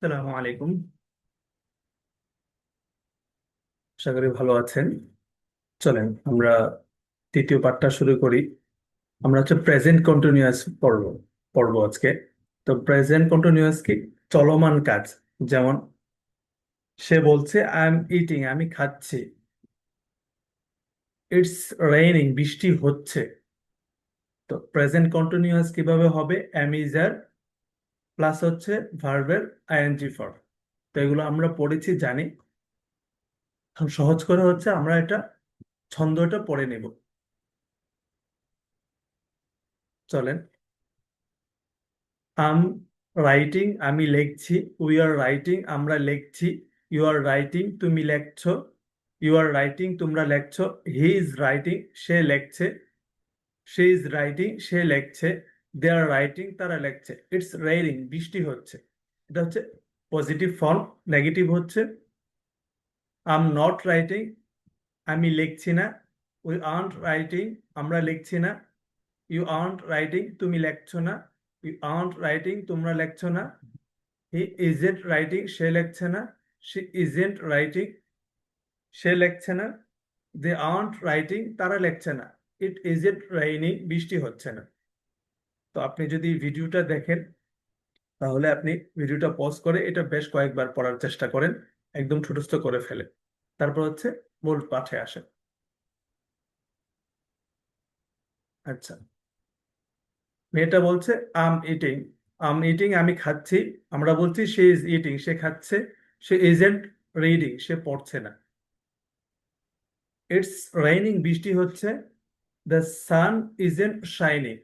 আসসালামু আলাইকুম। আশা করি ভালো আছেন। চলেন আমরা তৃতীয় পাঠটা শুরু করি। আমরা হচ্ছে প্রেজেন্ট কন্টিনিউয়াস পড়ব পড়ব আজকে। তো প্রেজেন্ট কন্টিনিউয়াস কি? চলমান কাজ। যেমন সে বলছে আই এম ইটিং, আমি খাচ্ছি। ইটস রেইনিং, বৃষ্টি হচ্ছে। তো প্রেজেন্ট কন্টিনিউয়াস কিভাবে হবে? এম ইজ আর প্লাস হচ্ছে ভার্বের আইএনজি ফর্ম। তো এগুলো আমরা পড়েছি, জানি। এখন সহজ করে হচ্ছে আমরা এটা ছন্দটা পড়ে নেব। চলেন। আম রাইটিং, আমি লিখছি। উই আর রাইটিং, আমরা লিখছি। ইউ আর রাইটিং, তুমি লেখছো। ইউ আর রাইটিং, তোমরা লেখছো। হি ইজ রাইটিং, সে লেখছে। শি ইজ রাইটিং, সে লেখছে। দে আর রাইটিং, তারা লেখছে। ইটস রেইনিং, বৃষ্টি হচ্ছে। এটা হচ্ছে পজিটিভ ফর্ম। নেগেটিভ হচ্ছে আম নট রাইটিং, আমি লিখছি না। উই আর্নট রাইটিং, আমরা লিখছি না। ইউ আর্নট রাইটিং, তুমি লেখছো না। ইউ আর্নট রাইটিং, তোমরা লেখছো না। হি ইজেন্ট রাইটিং, সে লেখছে না। শি ইজেন্ট রাইটিং, সে লেখছে না। দে আর্নট রাইটিং, তারা লেখছে না। ইট ইজেন্ট রাইনিং, বৃষ্টি হচ্ছে না। তো আপনি যদি ভিডিওটা দেখেন, তাহলে আপনি ভিডিওটা পজ করে এটা বেশ কয়েকবার পড়ার চেষ্টা করেন। একদম ঠুটস্থ করে ফেলে তারপর হচ্ছে মূল পাঠে আসেন। আচ্ছা, মেয়েটা বলছে আম ইটিং। আম ইটিং, আমি খাচ্ছি। আমরা বলছি সে ইজ ইটিং, সে খাচ্ছে। সে ইজেন্ট রিডিং, সে পড়ছে না। ইটস রেইনিং, বৃষ্টি হচ্ছে। দ্য সান ইজেন্ট শাইনিং,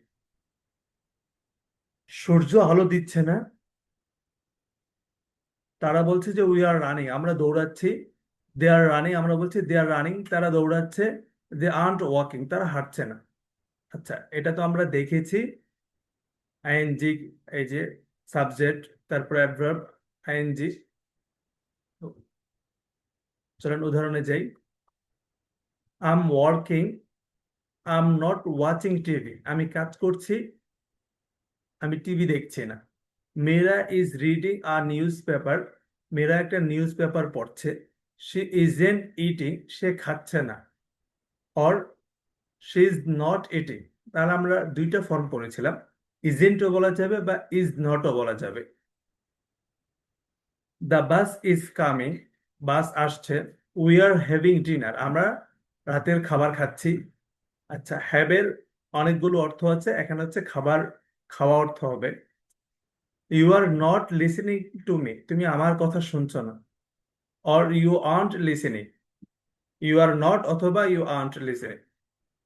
সূর্য আলো দিচ্ছে না। তারা বলছে যে উই আর রানিং, আমরা দৌড়াচ্ছি। দে আর রানিং, আমরা বলছি দে আর রানিং, তারা দৌড়াচ্ছে। দে আর্নট ওয়াকিং, তারা হাঁটছে না। আচ্ছা, এটা তো আমরা দেখেছি। আইএনজি, এই যে সাবজেক্ট, তারপর অ্যাডভার্ব, আইএনজি। চলেন উদাহরণে যাই। Am working, am not watching TV, আমি কাজ করছি, আমি টিভি দেখছি না। মেয়েরা is reading a newspaper, মেয়েরা একটা নিউজ পেপার পড়ছে। সে ইজেন্ট ইটিং, সে খাচ্ছে না। Or say is not eating, তাহলে আমরা দুইটা ফর্ম পড়েছিলাম। ইজেন্টও বলা যাবে বা ইজ নটও বলা যাবে। দ্য বাস ইজ কামিং, বাস আসছে। উই আর হ্যাভিং ডিনার, আমরা রাতের খাবার খাচ্ছি। আচ্ছা, হ্যাভের অনেকগুলো অর্থ আছে, এখানে হচ্ছে খাবার, খাওয়া অর্থ হবে। You are not listening to me, তুমি আমার কথা শুনছো না। Or you aren't listening, you are not অথবা you aren't listening.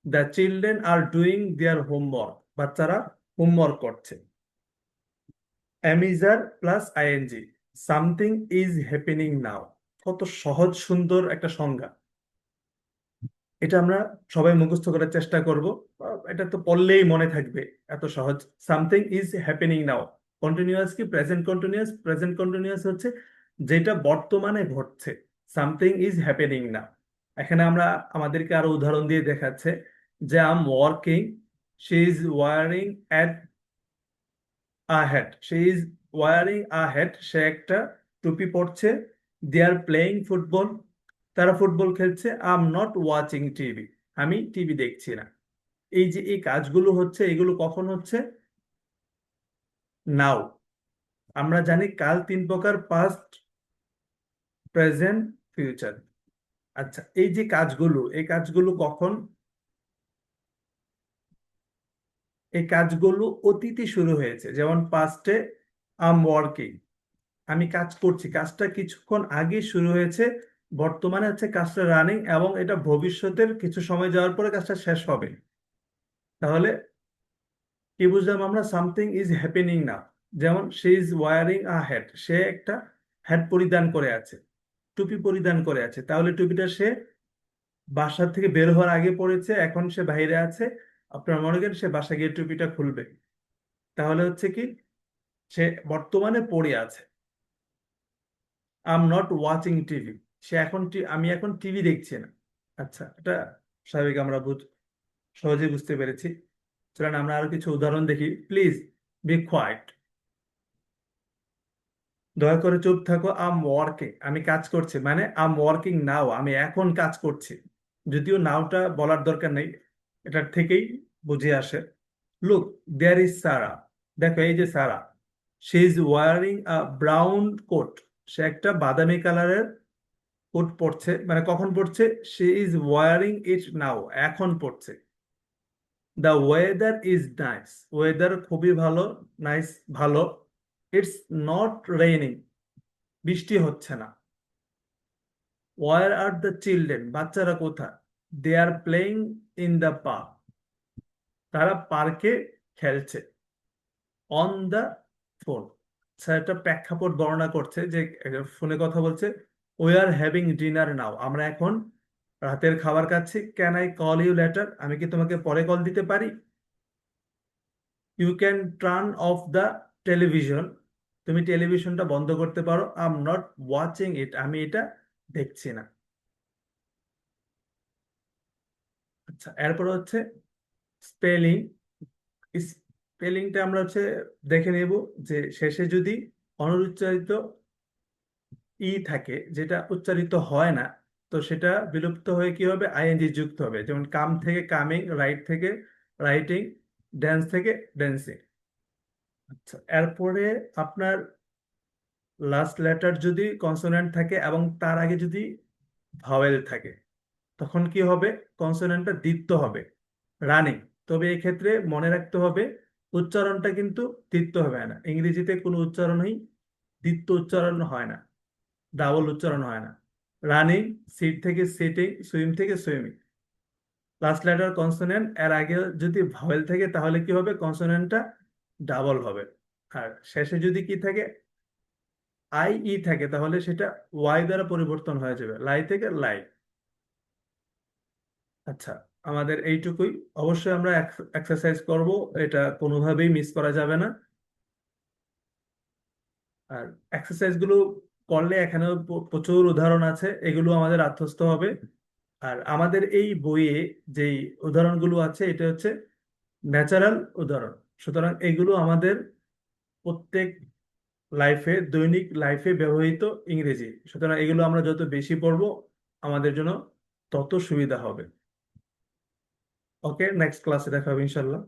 The children are doing their homework, বাচ্চারা হোমওয়ার্ক করছে। Am is are plus I N G, something is happening now. কত সহজ সুন্দর একটা সংজ্ঞা। এটা আমরা সবাই মুখস্থ করার চেষ্টা করব। এটা তো পড়লেই মনে থাকবে, এত সহজ। Something is happening now. Continuous কি? Present continuous. প্রেজেন্ট কন্টিনিউয়াস হচ্ছে যেটা বর্তমানে ঘটছে। Something is happening now. এখানে আমরা আমাদেরকে আরো উদাহরণ দিয়ে দেখাচ্ছে যে am working, she is wearing at a hat, she is wearing a hat, সে একটা টুপি পরছে। দে আর প্লেয়িং ফুটবল, তারা ফুটবল খেলছে। I am not watching TV, আমি টিভি দেখছি না। এই যে এই কাজগুলো হচ্ছে, এগুলো কখন হচ্ছে? নাও। আমরা জানি কাল তিন প্রকার: পাস্ট, প্রেজেন্ট, ফিউচার। আচ্ছা, এই যে কাজগুলো, এই কাজগুলো কখন? এই কাজগুলো অতীতে শুরু হয়েছে। যেমন পাস্টে আম ওয়ার্কিং, আমি কাজ করছি, কাজটা কিছুক্ষণ আগে শুরু হয়েছে। বর্তমানে হচ্ছে কাজটা রানিং, এবং এটা ভবিষ্যতের কিছু সময় যাওয়ার পরে কাজটা শেষ হবে। তাহলে কি বুঝলাম আমরা? সামথিং ইজ হ্যাপেনিং না। যেমন সে ইজ ওয়ারিং আ হ্যাট, সে একটা হ্যাট পরিধান করে আছে, টুপি পরিধান করে আছে। তাহলে টুপিটা সে বাসা থেকে বের হওয়ার আগে পড়েছে, এখন সে বাইরে আছে। আপনার মনে করেন সে বাসা গিয়ে টুপিটা খুলবে। তাহলে হচ্ছে কি? সে বর্তমানে পড়ে আছে। আম নট ওয়াচিং টিভি, সে এখন আমি এখন টিভি দেখছি না। আচ্ছা, এটা স্বাভাবিক, আমরা সহজে বুঝতে পেরেছি। চলেন আমরা আরো কিছু উদাহরণ দেখি। Please be quiet. দয়া করে চুপ থাকো। আম ওয়ার্কিং, আমি কাজ করছি, মানে আম ওয়ার্কিং নাও, আমি এখন কাজ করছি। যদিও নাওটা বলার দরকার নেই, এটার থেকেই বুঝে আসে। লুক, দেয়ার ইজ সারা, দেখো এই যে Sara, she is wearing a brown coat, সে একটা বাদামি কালারের কোট পরছে, মানে কখন পরছে, she is wearing it now, এখন পরছে। The weather is nice, weather খুবই ভালো, নাইস ভালো। ইটস নট রেইনিং, বৃষ্টি হচ্ছে না। ওয়ার আর দ্য চিলড্রেন, বাচ্চারা কোথায়? They are playing in the park, তারা পার্কে খেলছে। অন দ্য ফোন, স্যার একটা প্রেক্ষাপট বর্ণনা করছে যে ফোনে কথা বলছে। We are having dinner now, আমরা এখন রাতের খাবার খাচ্ছি। Can I call you later, আমি কি তোমাকে পরে কল দিতে পারি? You can turn off the television, তুমি টেলিভিশনটা বন্ধ করতে পারো। I am not watching it, আমি এটা দেখছি না। আচ্ছা, এরপর হচ্ছে স্পেলিং। স্পেলিংটা আমরা হচ্ছে দেখে নেব যে শেষে যদি অনুচ্চারিত ই থাকে, যেটা উচ্চারিত হয় না, তো সেটা বিলুপ্ত হয়ে কি হবে, আইএনজি যুক্ত হবে। যেমন কাম থেকে কামিং, রাইট থেকে রাইটিং, ড্যান্স থেকে ড্যান্সিং। আচ্ছা, এরপরে আপনার লাস্ট লেটার যদি কনসোনেন্ট থাকে এবং তার আগে যদি ভাওয়েল থাকে, তখন কি হবে, কনসোনেন্টটা দ্বিত্ব হবে, রানিং। তবে এক্ষেত্রে মনে রাখতে হবে উচ্চারণটা কিন্তু দ্বিত্ব হবে না। ইংরেজিতে কোনো উচ্চারণই দ্বিত্ব উচ্চারণ হয় না, ডাবল উচ্চারণ হয় না। রানিং, সিট থেকে সিটিং, সুইম থেকে সুইমিং। লাস্ট লেটার কনসোনেন্ট এর আগে যদি ভাওয়েল থাকে তাহলে কি হবে, কনসোনেন্টটা ডাবল হবে। আর শেষে যদি কি থাকে, আই ই থাকে, তাহলে সেটা ওয়াই দ্বারা পরিবর্তন হয়ে যাবে, লাই থেকে লাই। আচ্ছা, আমাদের এইটুকুই। অবশ্যই আমরা এক্সারসাইজ করব, এটা কোনোভাবেই মিস করা যাবে না। আর এক্সারসাইজ গুলো করলে এখানে প্রচুর উদাহরণ আছে, এগুলো আমাদের আত্মস্থ হবে। আর আমাদের এই বইয়ে যেই উদাহরণগুলো আছে, এটা হচ্ছে ন্যাচারাল উদাহরণ। সুতরাং এগুলো আমাদের প্রত্যেক লাইফে, দৈনিক লাইফে ব্যবহৃত ইংরেজি। সুতরাং এগুলো আমরা যত বেশি পড়বো আমাদের জন্য তত সুবিধা হবে। ওকে, নেক্সট ক্লাসে দেখা হবে ইনশাল্লাহ।